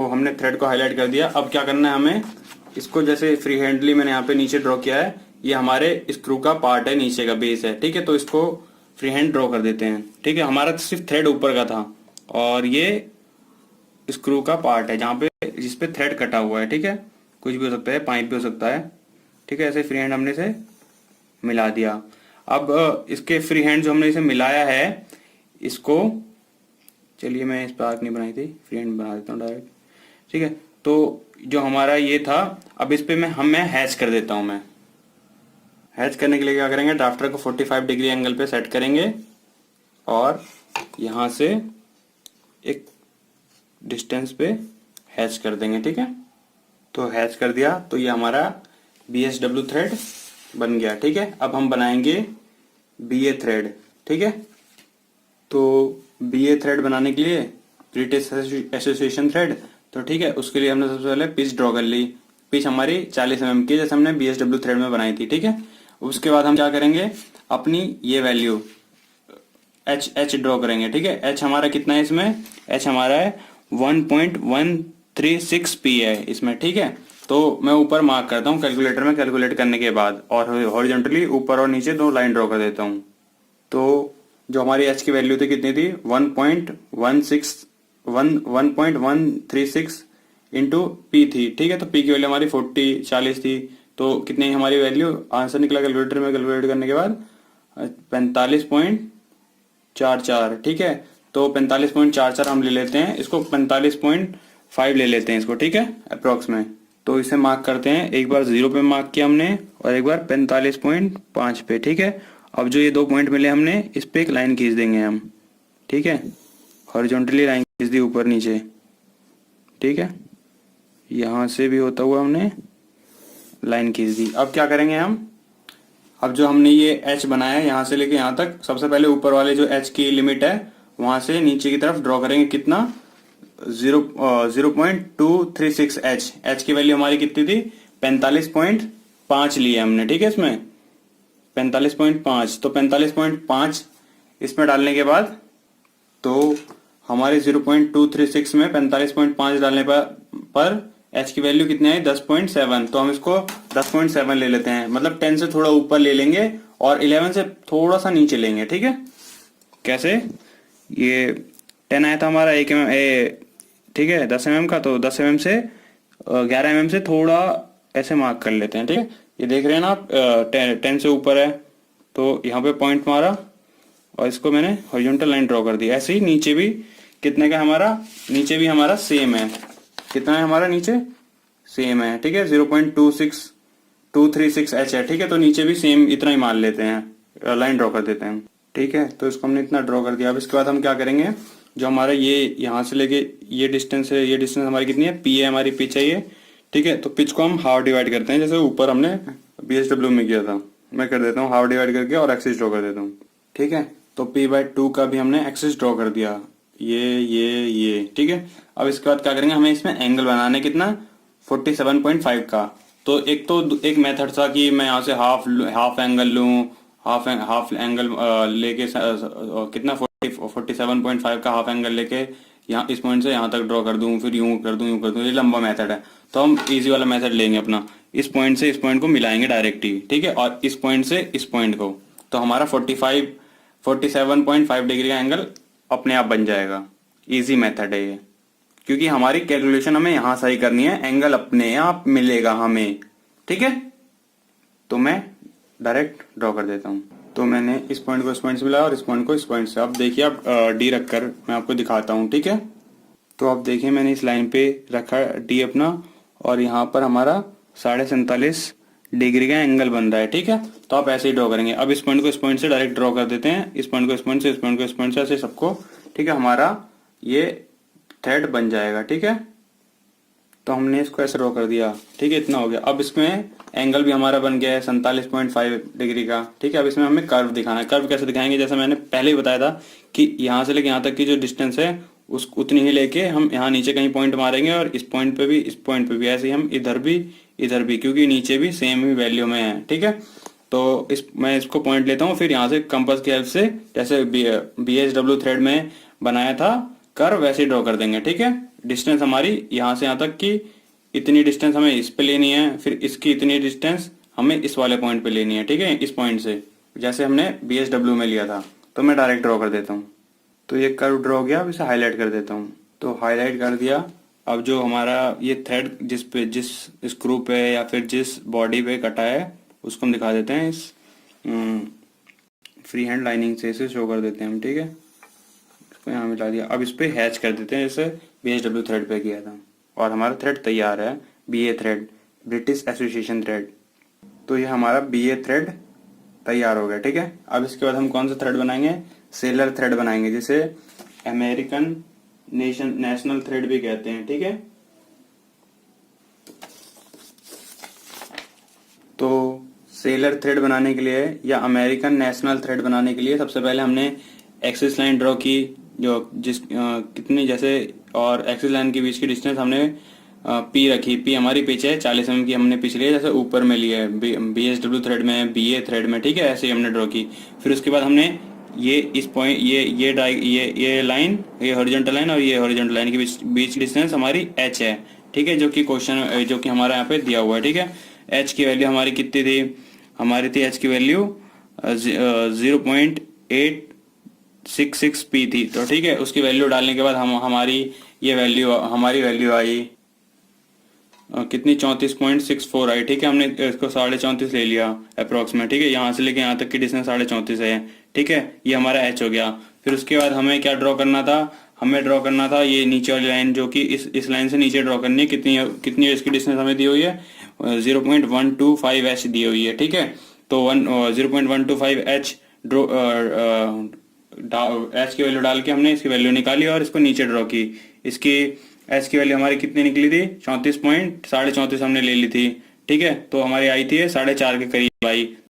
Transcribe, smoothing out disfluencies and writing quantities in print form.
तो हमने थ्रेड को हाईलाइट कर दिया। अब क्या करना है हमें, इसको जैसे फ्री हैंडली मैंने यहाँ पे नीचे ड्रॉ किया है, ये हमारे स्क्रू का पार्ट है, नीचे का बेस है, ठीक है। तो इसको फ्री हैंड ड्रॉ कर देते हैं, ठीक है। हमारा तो सिर्फ थ्रेड ऊपर का था और ये स्क्रू का पार्ट है जहाँ पे जिस पे थ्रेड कटा हुआ है, ठीक है। कुछ भी हो सकता है, पाइप भी हो सकता है, ठीक है। ऐसे फ्री हैंड हमने इसे मिला दिया। अब इसके फ्री हैंड जो हमने इसे मिलाया है, इसको चलिए मैं इस पर आर्क नहीं बनाई थी, फ्री हैंड बना देता हूँ डायरेक्ट, ठीक है। तो जो हमारा ये था, अब इस पे मैं हैच कर देता हूँ। मैं हैच करने के लिए क्या करेंगे, ड्राफ्टर को 45 डिग्री एंगल पे सेट करेंगे और यहाँ से एक डिस्टेंस पे हैच कर देंगे, ठीक है। तो हैच कर दिया तो ये हमारा BSW थ्रेड बन गया, ठीक है। अब हम बनाएंगे BA थ्रेड, ठीक है। तो BA थ्रेड बनाने के लिए ब्रिटिश एसोसिएशन थ्रेड, तो ठीक है, उसके लिए हमने सबसे पहले पिच ड्रॉ कर ली। पिच हमारी 40 mm की, जैसे हमने BSW थ्रेड में बनाई थी, ठीक है। उसके बाद हम क्या करेंगे, अपनी ये वैल्यू एच ड्रॉ करेंगे, ठीक है। एच हमारा कितना है इसमें, एच हमारा है 1.136 P है इसमें, ठीक है। तो मैं ऊपर मार्क करता हूँ कैलकुलेटर में, कैलकुलेट करने के बाद, और हॉरिजॉन्टली ऊपर और नीचे 2 लाइन ड्रॉ कर देता हूँ। तो जो हमारी एच की वैल्यू थी कितनी थी, 1.136 इंटू पी थी, ठीक है। तो पी की वैल्यू हमारी 40 थी। तो कितनी हमारी वैल्यू आंसर निकला कैलकुलेटर में, कैलकुलेट करने के बाद 45.44, ठीक है। तो 45.44 हम ले लेते हैं, इसको 45.5 ले लेते हैं इसको, ठीक है, अप्रोक्स में। तो इसे मार्क करते हैं, एक बार 0 पे मार्क किया हमने और एक बार 45.5 पे, ठीक है। अब जो ये 2 पॉइंट मिले हमने, इस पे एक लाइन खींच देंगे हम, ठीक है। हॉरिजॉन्टली लाइन खींच दी ऊपर नीचे, ठीक है। यहाँ से भी होता हुआ हमने लाइन खींच दी। अब क्या करेंगे हम, अब जो हमने ये एच बनाया है यहाँ से लेके यहाँ तक, सबसे पहले ऊपर वाले जो एच की लिमिट है वहां से नीचे की तरफ ड्रॉ करेंगे। कितना, 0.236 एच की वैल्यू हमारी कितनी थी, 45.5 ली है हमने, ठीक है। इसमें 45.5, तो 45.5 इसमें डालने के बाद, तो हमारे 0.236 में 45.5 डालने पर एच की वैल्यू कितनी आई, 10.7। तो हम इसको 10.7 ले लेते हैं, मतलब 10 से थोड़ा ऊपर ले लेंगे और 11 से थोड़ा सा नीचे लेंगे, ठीक है। कैसे, ये 10 आया था हमारा 1 mm, ठीक है, 10 mm का, तो 10 mm से 11 mm से थोड़ा ऐसे मार्क कर लेते हैं, ठीक है। ये देख रहे हैं ना आप, 10 से ऊपर है, तो यहाँ पे पॉइंट मारा और इसको मैंने हॉरिजॉन्टल लाइन ड्रॉ कर दी। ऐसे ही नीचे भी कितने का हमारा, नीचे भी हमारा सेम है, कितना है हमारा नीचे, सेम है, ठीक है। 0.236 एच है, ठीक है। तो नीचे भी सेम इतना ही मान लेते हैं, लाइन ड्रॉ कर देते हैं, ठीक है। तो इसको हमने इतना ड्रॉ कर दिया। अब इसके बाद हम क्या करेंगे, जो हमारा ये यहाँ से लेके ये डिस्टेंस है, ये डिस्टेंस हमारी कितनी है, पी है, हमारी पिच है ये, ठीक है। तो पिच को हम हाफ डिवाइड करते हैं, जैसे ऊपर हमने BSW में किया था, मैं कर देता हूँ हाफ डिवाइड करके और एक्सिस ड्रॉ कर देता हूँ, ठीक है। तो P/2 का भी हमने एक्सिस ड्रॉ कर दिया, ये, ठीक है। अब इसके बाद क्या करेंगे, हमें इसमें एंगल बनाना है, कितना, 47.5 का। तो एक मेथड था कि मैं यहाँ से हाफ एंगल लूँ, हाफ एंगल लेके कितना 47.5 का हाफ एंगल लेके यहाँ इस पॉइंट से यहाँ तक ड्रॉ कर दूं, फिर यूं कर दूं, ये लंबा मेथड है। तो हम इजी वाला मेथड लेंगे अपना, इस पॉइंट से इस पॉइंट को मिलाएंगे डायरेक्ट ही, ठीक है, और इस पॉइंट से इस पॉइंट को, तो हमारा 47.5 डिग्री का एंगल अपने आप बन जाएगा। इजी मेथड है ये, क्योंकि हमारी कैलकुलेशन हमें यहां सही करनी है, एंगल अपने आप मिलेगा हमें, ठीक है। तो मैं डायरेक्ट ड्रॉ कर देता हूं। तो मैंने इस पॉइंट को इस पॉइंट से मिलाया और इस पॉइंट को इस पॉइंट से। अब देखिए, आप डी रखकर मैं आपको दिखाता हूं, ठीक है। तो आप देखिए, मैंने इस लाइन पे रखा डी अपना, और यहाँ पर हमारा 47.5 डिग्री का एंगल बन रहा है, ठीक है। तो आप ऐसे ही ड्रॉ करेंगे। अब इस पॉइंट को इस पॉइंट से डायरेक्ट ड्रॉ कर देते हैं, इस पॉइंट को इस पॉइंट से, इस पॉइंट को इस पॉइंट से, ऐसे सबको, ठीक है। हमारा ये थ्रेड बन जाएगा, ठीक है। तो हमने इसको ऐसे ड्रॉ कर दिया, ठीक है, इतना हो गया। अब इसमें एंगल भी हमारा बन गया है 47.5 डिग्री का, ठीक है। अब इसमें हमें कर्व दिखाना है। कर्व कैसे दिखाएंगे, जैसे मैंने पहले ही बताया था कि यहाँ से लेके यहाँ तक की जो डिस्टेंस है उस उतनी ही लेके हम यहाँ नीचे कहीं पॉइंट मारेंगे, और इस पॉइंट पे भी, इस पॉइंट पे भी, ऐसे ही हम इधर भी, क्योंकि नीचे भी सेम ही वैल्यू में है, ठीक है। तो मैं इसको पॉइंट लेता हूँ, फिर यहाँ से कंपास की हेल्प से, जैसे BSW थ्रेड में बनाया था कर्व, वैसे ड्रॉ कर देंगे, ठीक है। डिस्टेंस हमारी यहाँ से यहाँ तक की इतनी डिस्टेंस हमें इस पे लेनी है, फिर इसकी इतनी डिस्टेंस हमें इस वाले पॉइंट पे लेनी है, ठीक है, इस पॉइंट से, जैसे हमने BSW में लिया था। तो मैं डायरेक्ट ड्रॉ कर देता हूँ। तो ये कर्व ड्रॉ गया, अब इसे हाईलाइट कर देता हूँ। तो हाईलाइट कर दिया। अब जो हमारा ये थ्रेड जिस स्क्रू पे या फिर जिस बॉडी पे कटा है उसको हम दिखा देते हैं इस फ्री हैंड लाइनिंग से, इसे शो कर देते हैं हम, ठीक है। इसको यहाँ मिला दिया। अब इस पे हैच कर देते हैं जैसे BSW थ्रेड पे किया था, और हमारा थ्रेड तैयार है, BA thread, British association thread. तो ये हमारा BA थ्रेड तैयार हो गया, ठीक है। अब इसके बाद हम कौन सा थ्रेड बनाएंगे, सेलर थ्रेड बनाएंगे, जिसे अमेरिकन नेशनल थ्रेड भी कहते हैं, ठीक है। तो सेलर थ्रेड बनाने के लिए या अमेरिकन नेशनल थ्रेड बनाने के लिए सबसे पहले हमने एक्सिस लाइन ड्रॉ की, जो कितनी जैसे, और एक्सिस लाइन के बीच की डिस्टेंस हमने P रखी। P हमारी पिच है 40 mm की, हमने पिच ली है जैसे ऊपर में ली है BSW थ्रेड में, BA थ्रेड में, ठीक है, ऐसे ही हमने ड्रॉ की। फिर उसके बाद हमने ये इस पॉइंट ये लाइन, ये हॉरिजॉन्टल लाइन और ये हॉरिजॉन्टल लाइन के बीच डिस्टेंस हमारी H है, ठीक है, जो कि हमारा यहाँ पे दिया हुआ है, ठीक है। H की वैल्यू हमारी कितनी थी, हमारी थी H की वैल्यू 0.866 P थी। तो ठीक है, उसकी वैल्यू डालने के बाद हमारी वैल्यू आई कितनी, 34.64 आई, ठीक है। हमने इसको 34.5 ले लिया अप्रोक्सीमेट, ठीक है, यहाँ से लेके यहाँ तक की डिस्टेंस 34.5 है, ठीक है। ये हमारा H हो गया। फिर उसके बाद हमें क्या ड्रॉ करना था, हमें ड्रॉ करना था ये नीचे वाली लाइन, जो कि इस लाइन से नीचे ड्रॉ करनी है। कितनी इसकी डिस्टेंस हमें दी हुई है, 0.125 H दी हुई है, ठीक है। तो 0.125 H ड्रॉ H की वैल्यू डाल के हमने इसकी वैल्यू निकाली और इसको नीचे ड्रॉ की। इसकी H की वैल्यू हमारी कितनी निकली थी, 34.34 हमने ले ली थी, ठीक है। तो हमारी आई थी 4.5 के करीब आई।